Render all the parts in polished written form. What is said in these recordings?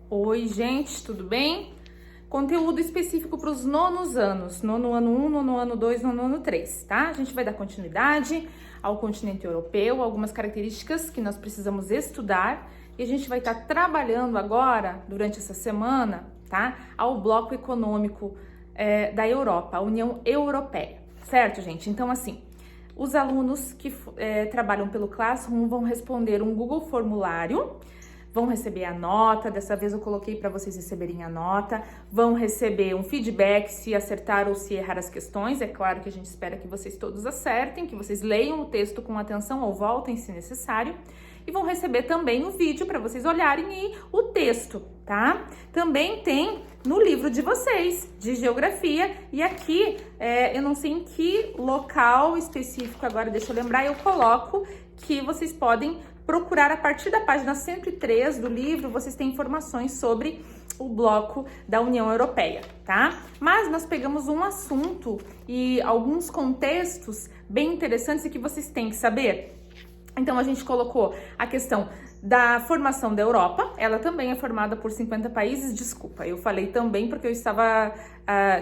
Oi, gente, tudo bem? Conteúdo específico para os nonos anos, nono ano 1, nono ano 2, nono ano 3, tá? A gente vai dar continuidade ao continente europeu, algumas características que nós precisamos estudar e a gente vai estar trabalhando agora, durante essa semana, tá? Ao bloco econômico da Europa, a União Europeia, certo, gente? Então, assim, os alunos que trabalham pelo Classroom vão responder um Google Formulário, vão receber a nota, dessa vez eu coloquei para vocês receberem a nota, vão receber um feedback se acertar ou se errar as questões, é claro que a gente espera que vocês todos acertem, que vocês leiam o texto com atenção ou voltem se necessário, e vão receber também o vídeo para vocês olharem e o texto, tá? Também tem no livro de vocês, de geografia, e aqui, eu não sei em que local específico agora, deixa eu lembrar, eu coloco que vocês podem procurar a partir da página 103 do livro, vocês têm informações sobre o bloco da União Europeia, tá? Mas nós pegamos um assunto e alguns contextos bem interessantes e que vocês têm que saber. Então, a gente colocou a questão da formação da Europa, ela também é formada por 50 países, desculpa, eu falei também porque eu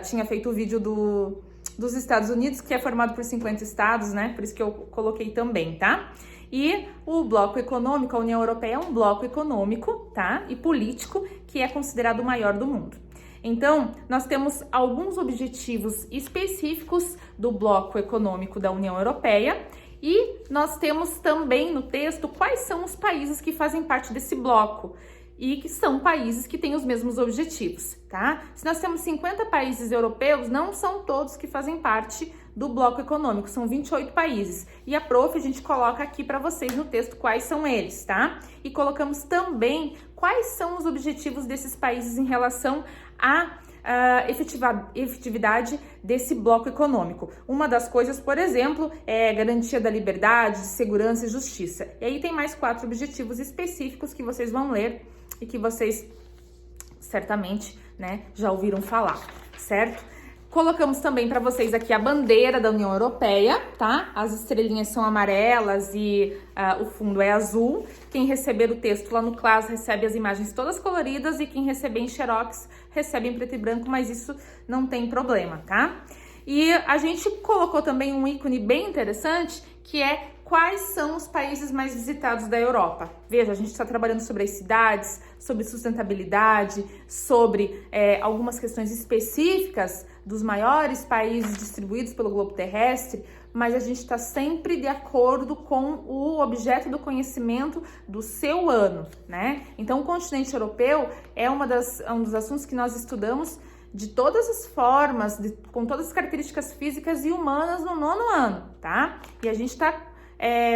tinha feito o vídeo dos Estados Unidos, que é formado por 50 estados, né? Por isso que eu coloquei também, tá? E o bloco econômico, a União Europeia é um bloco econômico, tá? E político, que é considerado o maior do mundo. Então, nós temos alguns objetivos específicos do bloco econômico da União Europeia e nós temos também no texto quais são os países que fazem parte desse bloco e que são países que têm os mesmos objetivos, tá? Se nós temos 50 países europeus, não são todos que fazem parte do bloco econômico, são 28 países. E a prof, a gente coloca aqui para vocês no texto quais são eles, tá? E colocamos também quais são os objetivos desses países em relação à efetividade desse bloco econômico. Uma das coisas, por exemplo, é garantia da liberdade, de segurança e justiça. E aí tem mais 4 objetivos específicos que vocês vão ler e que vocês certamente, né, já ouviram falar, certo? Colocamos também para vocês aqui a bandeira da União Europeia, tá? As estrelinhas são amarelas e o fundo é azul. Quem receber o texto lá no Class recebe as imagens todas coloridas e quem receber em Xerox recebe em preto e branco, mas isso não tem problema, tá? E a gente colocou também um ícone bem interessante, que é quais são os países mais visitados da Europa. Veja, a gente está trabalhando sobre as cidades, sobre sustentabilidade, sobre algumas questões específicas dos maiores países distribuídos pelo globo terrestre, mas a gente está sempre de acordo com o objeto do conhecimento do seu ano, né? Então, o continente europeu é um dos assuntos que nós estudamos de todas as formas, com todas as características físicas e humanas no nono ano, tá? E a gente está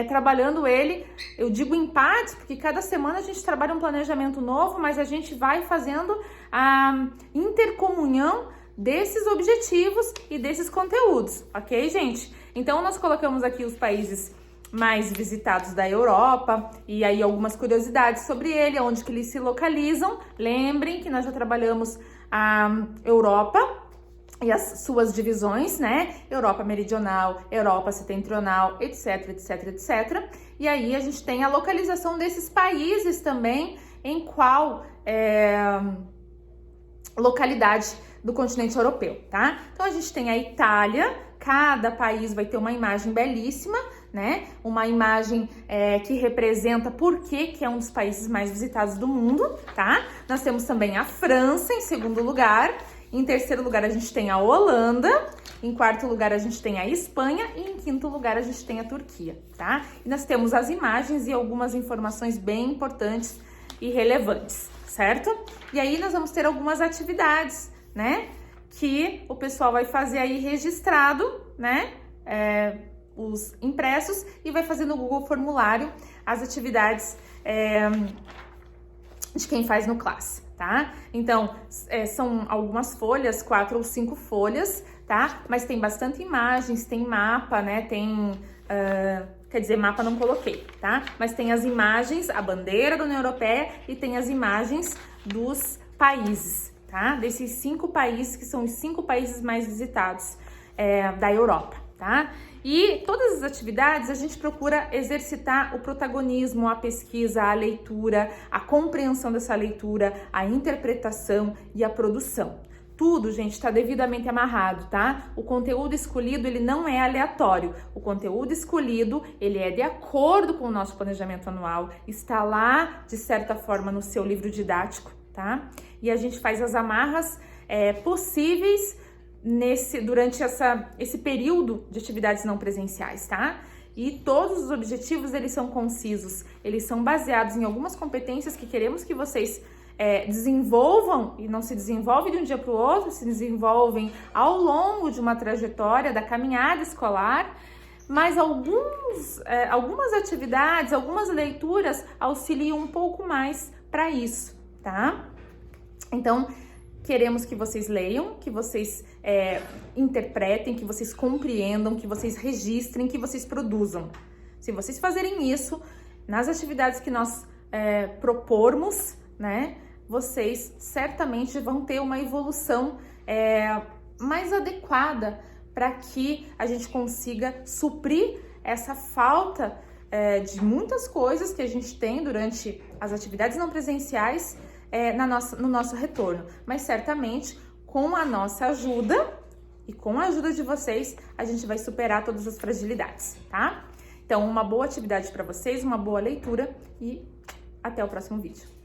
trabalhando ele, eu digo em partes, porque cada semana a gente trabalha um planejamento novo, mas a gente vai fazendo a intercomunhão desses objetivos e desses conteúdos, ok, gente? Então, nós colocamos aqui os países mais visitados da Europa e aí algumas curiosidades sobre ele, onde que eles se localizam. Lembrem que nós já trabalhamos a Europa e as suas divisões, né? Europa meridional, Europa setentrional, etc, etc, etc. E aí a gente tem a localização desses países também, em qual localidade do continente europeu, tá? Então a gente tem a Itália, cada país vai ter uma imagem belíssima, né? Uma imagem que representa por que é um dos países mais visitados do mundo, tá? Nós temos também a França em segundo lugar, em terceiro lugar a gente tem a Holanda, em quarto lugar a gente tem a Espanha e em quinto lugar a gente tem a Turquia, tá? E nós temos as imagens e algumas informações bem importantes e relevantes, certo? E aí nós vamos ter algumas atividades, né? Que o pessoal vai fazer aí registrado, né? Os impressos e vai fazer no Google Formulário as atividades de quem faz no Class, tá? Então, são algumas folhas, 4 ou 5 folhas, tá? Mas tem bastante imagens, tem mapa, né? Tem, quer dizer, mapa não coloquei, tá? Mas tem as imagens, a bandeira da União Europeia e tem as imagens dos países, tá? Desses 5 países que são os 5 países mais visitados da Europa, tá? E todas as atividades a gente procura exercitar o protagonismo, a pesquisa, a leitura, a compreensão dessa leitura, a interpretação e a produção. Tudo, gente, está devidamente amarrado, tá? O conteúdo escolhido, ele não é aleatório. O conteúdo escolhido, ele é de acordo com o nosso planejamento anual, está lá, de certa forma, no seu livro didático, tá? E a gente faz as amarras possíveis durante esse período de atividades não presenciais, tá? E todos os objetivos, eles são concisos, eles são baseados em algumas competências que queremos que vocês desenvolvam, e não se desenvolve de um dia para o outro, se desenvolvem ao longo de uma trajetória da caminhada escolar, mas algumas atividades, algumas leituras auxiliam um pouco mais para isso, tá? Então, queremos que vocês leiam, que vocês interpretem, que vocês compreendam, que vocês registrem, que vocês produzam. Se vocês fazerem isso, nas atividades que nós propormos, né, vocês certamente vão ter uma evolução mais adequada para que a gente consiga suprir essa falta de muitas coisas que a gente tem durante as atividades não presenciais no nosso retorno. Mas certamente, com a nossa ajuda e com a ajuda de vocês, a gente vai superar todas as fragilidades, tá? Então, uma boa atividade para vocês, uma boa leitura e até o próximo vídeo.